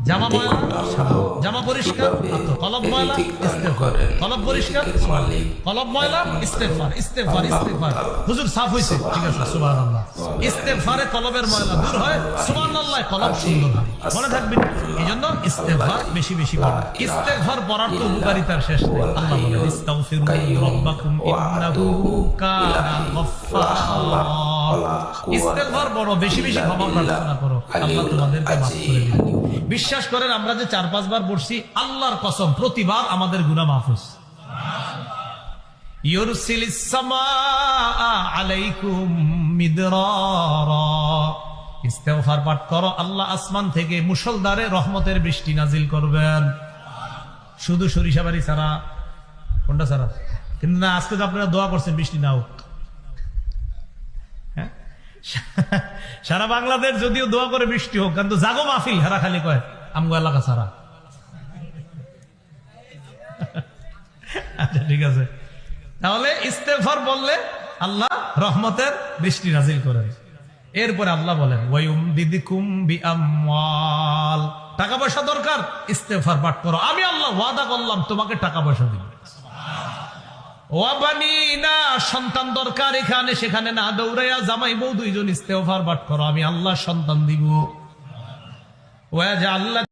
জামা ময়লা, জামা পরিষ্কার, কলব ময়লা, ইস্তেগফার, কলব পরিষ্কার, কলব ময়লা, ইস্তেগফার, ইস্তেগফার, ইস্তেগফার। হুজুর সাফ হইছে, ঠিক আছে, সুবহানাল্লাহ। ইস্তেগফারে কলবের ময়লা দূর হয়, সুবহানাল্লাহ, কলব সুন্দর হয়। মনে থাকবেন, এইজন্য ইস্তেগফার বেশি বেশি পড়া। ইস্তেগফার পড়ার তো উপকারিতার শেষ নেই। আল্লাহ বলেন, ইস্তাগফিরু রাব্বাকুম ইন্নাহু কানা গফফারা। ইস্তেগফার পড়ো, বেশি বেশি ক্ষমা প্রার্থনা করো, আল্লাহ তোমাদেরকে মাফ করে দিবেন। বিশ্বাস করেন, আমরা যে 4-5 বার পড়ছি, আল্লাহর কসম প্রতিবার আমাদের গুনাহ মাফ হইছে। ইউরসিলিস সামাআ আলাইকুম মিদরারা। ইস্তেগফার পাঠ করো, আল্লাহ আসমান থেকে মুষলধারে রহমতের বৃষ্টি নাজিল করবেন। শুধু সরিষাবাড়ি ছাড়া, কোনটা ছাড়া? কিন্তু না, আজকে তো আপনারা দোয়া করছেন বৃষ্টি না হোক। সারা বাংলাদেশ যদিও দোয়া করে বৃষ্টি হোক, কিন্তু জাগো মাহফিল হারা খালি কয় আমগো এলাকা ছাড়া। আচ্ছা, ঠিক আছে। তাহলে ইস্তেগফার বললে আল্লাহ রহমতের বৃষ্টি নাজিল করেন। এরপরে আল্লাহ বলেন, ওয়ায়ুমদিদকুম বিআমওয়াল। টাকা পয়সা দরকার, ইস্তেগফার পাঠ করো, আমি আল্লাহ ওয়াদা করলাম তোমাকে টাকা পয়সা দিব। ওয়াবানিনা, সন্তান দরকার, এখানে সেখানে না দৌড়াইয়া জামাই বউ দুইজন ইস্তেগফার পাঠ করো, আমি আল্লাহ সন্তান দিব। ওয়াজআল